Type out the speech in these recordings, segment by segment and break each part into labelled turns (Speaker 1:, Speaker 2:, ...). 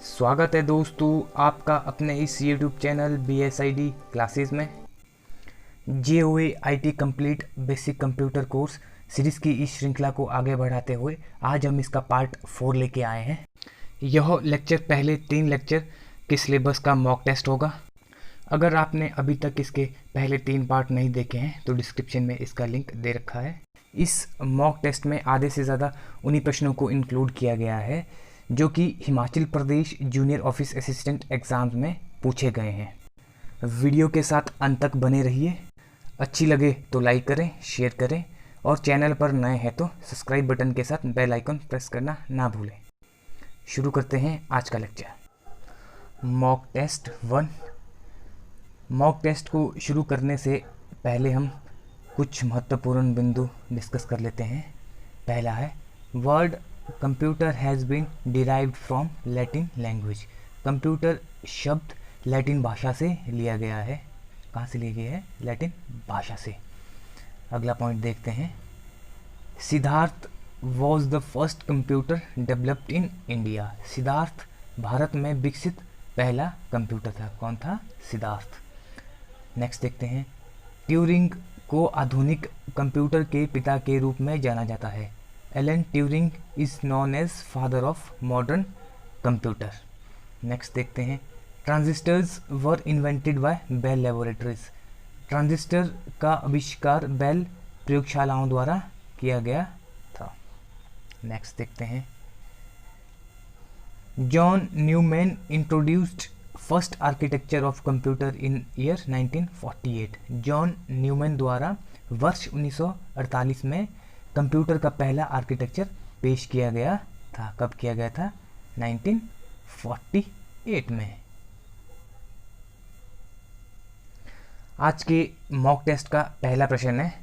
Speaker 1: स्वागत है दोस्तों आपका अपने इस YouTube चैनल BSID क्लासेस में। JOA IT complete basic computer course series की इस श्रृंखला को आगे बढ़ाते हुए आज हम इसका पार्ट 4 लेके आए हैं। यह लेक्चर पहले 3 लेक्चर के सिलेबस का मॉक टेस्ट होगा। अगर आपने अभी तक इसके पहले 3 पार्ट नहीं देखे हैं तो डिस्क्रिप्शन में इसका लिंक दे रखा है। इस मॉक टेस्ट में आधे से ज़्यादा उन्हीं प्रश्नों को इंक्लूड किया गया है जो कि Himachal Pradesh junior office assistant exams में पूछे गए हैं। वीडियो के साथ अंत तक बने रहिए। अच्छी लगे तो लाइक करें, शेयर करें और चैनल पर नए हैं तो सब्सक्राइब बटन के साथ बेल आइकन प्रेस करना ना भूलें। शुरू करते हैं आज का lecture. Mock test 1। Mock test को शुरू करने से पहले हम कुछ महत्वपूर्ण बिंदु डिस्कस कर लेते हैं। पहला है word computer has been derived from Latin language. Computer शब्द लैटिन भाषा से लिया गया है। कहाँ से लिया गया है? लैटिन भाषा से। अगला पॉइंट देखते हैं। Siddharth was the first computer developed in India. Siddharth Bharat में विकसित पहला कंप्यूटर था। कौन था? सिद्धार्थ। नेक्स्ट देखते हैं। ट्यूरिंग को आधुनिक कंप्यूटर के पिता के रूप में जाना जाता है। Alan Turing is known as father of modern computer. Next देखते हैं। Transistors were invented by Bell Laboratories. Transistor का आविष्कार बेल प्रयोगशालाओं द्वारा किया गया था। नेक्स्ट देखते हैं। John Neumann introduced first architecture of computer in year 1948। John Neumann द्वारा वर्ष 1948 में कंप्यूटर का पहला आर्किटेक्चर पेश किया गया था। कब किया गया था? 1948 में। आज के मॉक टेस्ट का पहला प्रश्न है,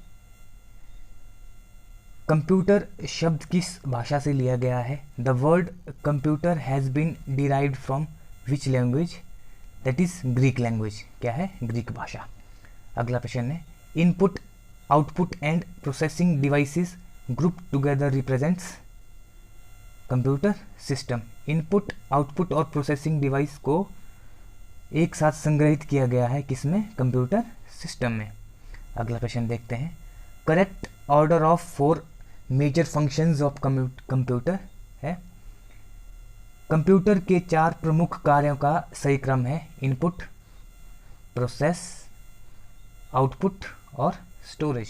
Speaker 1: कंप्यूटर शब्द किस भाषा से लिया गया है? The word computer has been derived from which language? That is Greek language. क्या है? ग्रीक भाषा। अगला प्रश्न है, input output and processing devices group together represents computer system. Input output और प्रोसेसिंग डिवाइस को एक साथ संग्रहित किया गया है किसमें? कंप्यूटर सिस्टम में। अगला प्रश्न देखते हैं। Correct order of 4 major functions of computer है। कंप्यूटर के 4 प्रमुख कार्यों का सही क्रम है इनपुट, प्रोसेस, आउटपुट और स्टोरेज।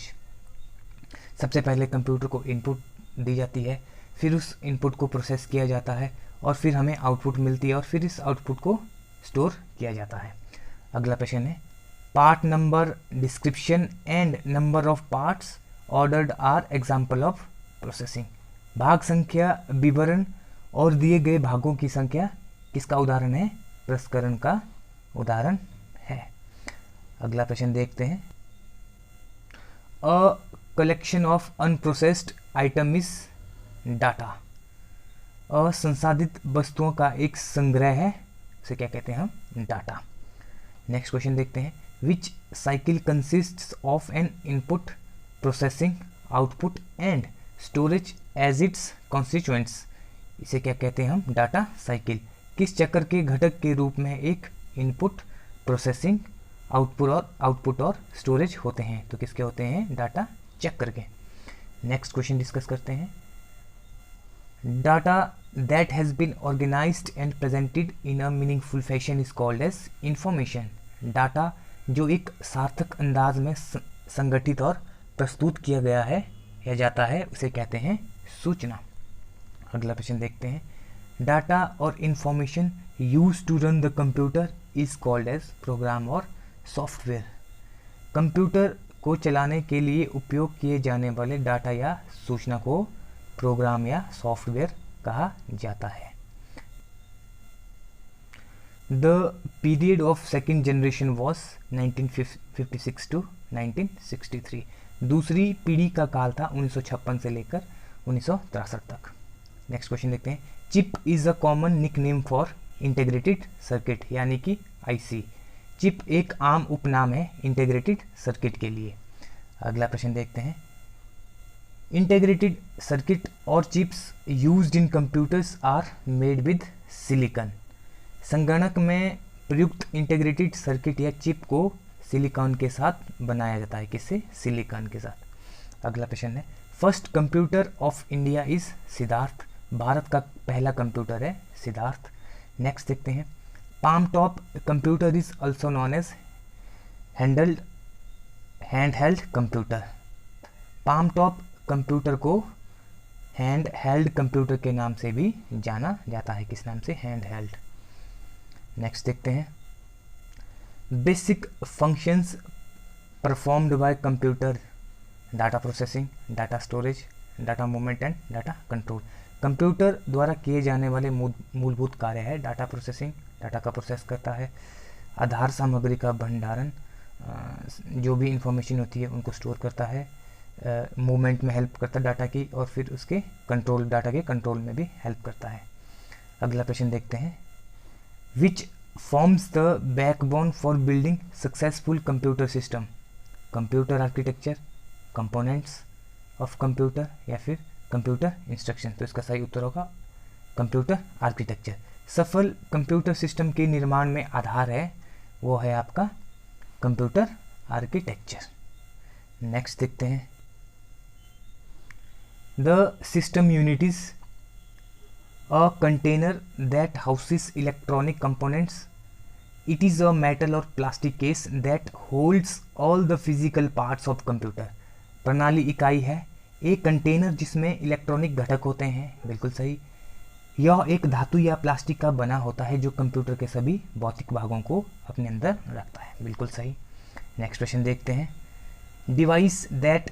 Speaker 1: सबसे पहले कंप्यूटर को इनपुट दी जाती है, फिर उस इनपुट को प्रोसेस किया जाता है और फिर हमें आउटपुट मिलती है और फिर इस आउटपुट को स्टोर किया जाता है। अगला प्रश्न है, part number, description and number of parts ordered are example of processing. भाग संख्या, विवरण और दिए गए भागों की संख्या किसका उदाहरण है? प्रसंस्करण का उदाहरण है। अगला प्रश्न देखते हैं। A collection of unprocessed item is data. असंसाधित वस्तुओं का एक संग्रह है, उसे क्या कहते हैं हम? डाटा। नेक्स्ट क्वेश्चन देखते हैं। Which cycle consists of an input, processing, output and storage as its constituents. इसे क्या कहते हैं हम? Data cycle. किस चक्र के घटक के रूप में एक इनपुट, प्रोसेसिंग, आउटपुट और स्टोरेज होते हैं? तो किसके होते हैं? डाटा चक्र के। नेक्स्ट क्वेश्चन डिस्कस करते हैं। Data that has been organised and presented in a meaningful fashion is called as information. Data जो एक सार्थक अंदाज में संगठित और प्रस्तुत किया गया है या जाता है उसे कहते हैं सूचना। अगला प्रश्न देखते हैं। डाटा और information use to run the computer is called as program और सॉफ्टवेयर। कंप्यूटर को चलाने के लिए उपयोग किए जाने वाले डाटा या सूचना को प्रोग्राम या सॉफ्टवेयर कहा जाता है। The period of second generation was 1956 to 1963। दूसरी पीढ़ी का काल था 1956 से लेकर 1963 तक। नेक्स्ट क्वेश्चन देखते हैं। Chip is a common nickname for integrated circuit, यानी कि आईसी। चिप एक आम उपनाम है इंटीग्रेटेड सर्किट के लिए। अगला प्रश्न देखते हैं। इंटीग्रेटेड सर्किट और chips used in computers are made with silicon. संगणक में प्रयुक्त इंटीग्रेटेड सर्किट या चिप को सिलिकॉन के साथ बनाया जाता है। किससे? सिलिकॉन के साथ। अगला प्रश्न है, first computer of India is Siddharth. भारत का पहला कंप्यूटर है सिद्धार्थ। नेक्स्ट देखते हैं, palmtop computer is also known as handheld computer. Palmtop computer को हैंड हेल्ड कंप्यूटर के नाम से भी जाना जाता है। किस नाम से? Hand held. नेक्स्ट देखते हैं, basic functions performed by computer, data processing, data storage, data movement and data control. Computer द्वारा किए जाने वाले मूलभूत कार्य है डाटा प्रोसेसिंग, डाटा का प्रोसेस करता है, आधार सामग्री का भंडारण, जो भी इंफॉर्मेशन होती है उनको स्टोर करता है, मूवमेंट में हेल्प करता है डाटा की, और फिर उसके कंट्रोल, डाटा के कंट्रोल में भी हेल्प करता है। अगला प्रश्न देखते हैं, which forms the backbone for building successful computer system. Computer architecture, components of computer, या फिर कंप्यूटर इंस्ट्रक्शन। तो इसका सही उत्तर होगा कंप्यूटर आर्किटेक्चर। सफल कंप्यूटर सिस्टम के निर्माण में आधार है, वो है आपका कंप्यूटर आर्किटेक्चर। नेक्स्ट देखते हैं, the system unit is a container that houses electronic components. It is a metal or plastic case that holds all the physical parts of computer. प्रणाली इकाई है एक कंटेनर जिसमें इलेक्ट्रॉनिक घटक होते हैं। बिल्कुल सही। यह एक धातु या प्लास्टिक का बना होता है जो कंप्यूटर के सभी भौतिक भागों को अपने अंदर रखता है। बिल्कुल सही। नेक्स्ट क्वेश्चन देखते हैं, device that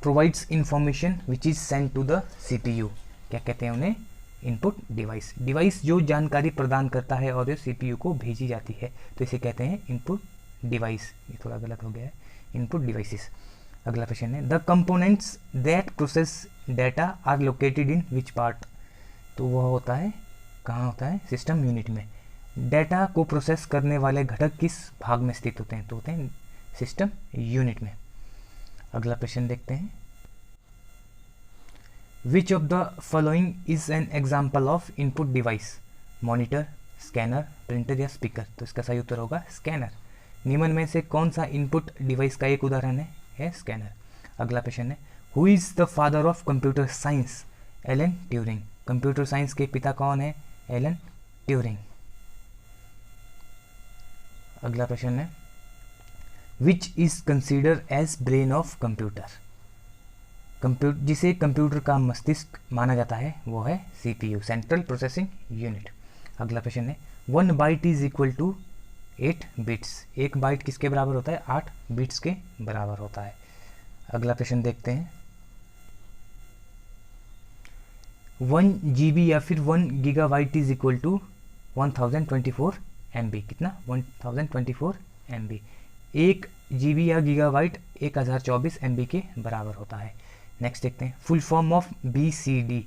Speaker 1: provides information which is send to the CPU। क्या कहते हैं उन्हें? Input device. डिवाइस जो जानकारी प्रदान करता है और जो CPU को भेजी जाती है, तो इसे कहते हैं इनपुट डिवाइस। ये थोड़ा गलत हो गया है, इनपुट डिवाइसेस। अगला क्वेश्चन है, the components that process data are located in which part. तो वह होता है, कहाँ होता है? सिस्टम यूनिट में। डाटा को प्रोसेस करने वाले घटक किस भाग में स्थित होते हैं? तो होते हैं सिस्टम यूनिट में। अगला प्रश्न देखते हैं, Which of the following is an example of input device? Monitor, scanner, printer या स्पीकर। तो इसका सही उत्तर होगा स्कैनर। निम्न में से कौन सा इनपुट डिवाइस का एक उदाहरण है स्कैनर। अगला प्रश्न है, who is the father of computer science? Alan Turing. Computer science के पिता कौन है? Alan Turing. अगला प्रश्न है, which is considered as brain of computer. जिसे कंप्यूटर का मस्तिष्क माना जाता है वो है CPU, सेंट्रल प्रोसेसिंग यूनिट। अगला प्रश्न है, 1 byte is equal to 8 bits. 1 byte किसके बराबर होता है? 8 बिट्स के बराबर होता है। अगला प्रश्न देखते हैं, 1 GB या फिर 1 gigabyte is equal to 1024 MB। कितना? 1024 MB। 1 GB या गीगाबाइट 1024 MB के बराबर होता है। नेक्स्ट देखते हैं, full form of BCD,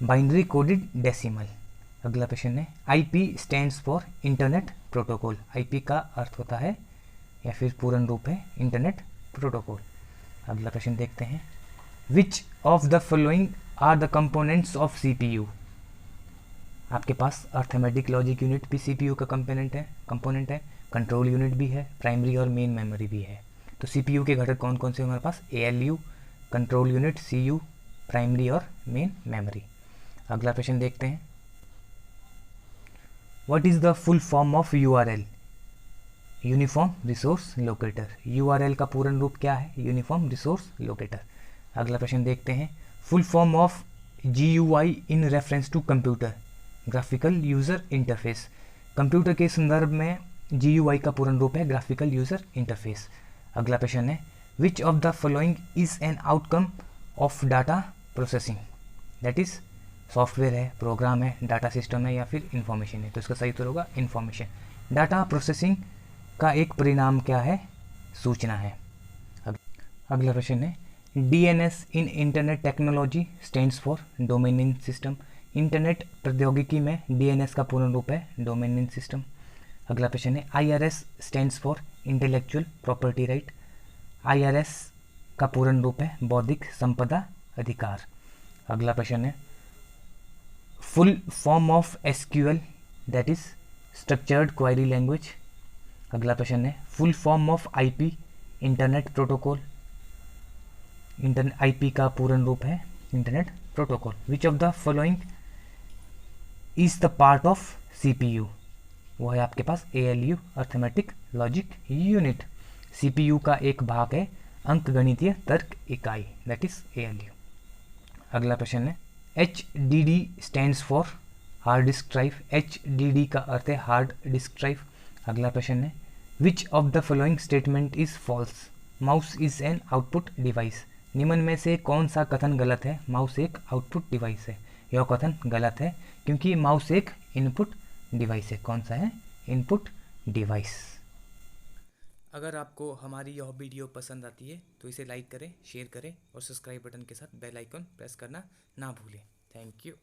Speaker 1: binary coded decimal. अगला प्रश्न है, IP stands for internet protocol. IP का अर्थ होता है या फिर पूर्ण रूप है इंटरनेट प्रोटोकॉल। अगला प्रश्न देखते हैं, which of the following are the components of CPU। आपके पास अर्थमेटिक लॉजिक यूनिट भी CPU का कंपोनेंट है, कंट्रोल यूनिट भी है, प्राइमरी और मेन मेमोरी भी है। तो CPU के घटक कौन कौन से हमारे पास? ALU, control unit, CU, primary और मेन मेमोरी। अगला प्रश्न देखते हैं, what is the full form of URL? Uniform resource locator. URL का पूर्ण रूप क्या है? Uniform resource locator. अगला प्रश्न देखते हैं, full form of GUI in reference to computer, graphical user interface. Computer के संदर्भ में GUI का पूर्ण रूप है ग्राफिकल यूजर इंटरफेस। अगला प्रश्न है, which of the following is an outcome of data processing. That is software है, प्रोग्राम है, डाटा सिस्टम है या फिर इंफॉर्मेशन है। तो इसका सही उत्तर होगा इंफॉर्मेशन। डाटा प्रोसेसिंग का एक परिणाम क्या है? सूचना है। अगला प्रश्न है, DNS in internet technology stands for domain name system. Internet प्रौद्योगिकी में DNS का पूर्ण रूप है डोमेन नेम सिस्टम। अगला प्रश्न है, IRS stands for intellectual property right. IRS का पूर्ण रूप है बौद्धिक संपदा अधिकार। अगला प्रश्न है, full form of SQL that is structured query language. अगला प्रश्न है full form of IP, internet protocol. Internet IP का पूर्ण रूप है internet protocol. Which of the following is the part of CPU? वो है आपके पास ALU, arithmetic logic unit. CPU का एक भाग है अंकगणितीय तर्क इकाई, दैट इज एएलयू। अगला प्रश्न है H D D stands for hard disk drive. H D D का अर्थ है हार्ड डिस्क ड्राइव। अगला प्रश्न है which of the following statement is false? Mouse is an output device. निम्न में से कौन सा कथन गलत है? माउस एक आउटपुट डिवाइस है। यह कथन गलत है क्योंकि माउस एक इनपुट डिवाइस है। कौन सा है? Input device. अगर आपको हमारी यह वीडियो पसंद आती है तो इसे लाइक करें, शेयर करें और सब्सक्राइब बटन के साथ बेल आइकन प्रेस करना ना भूलें। Thank you.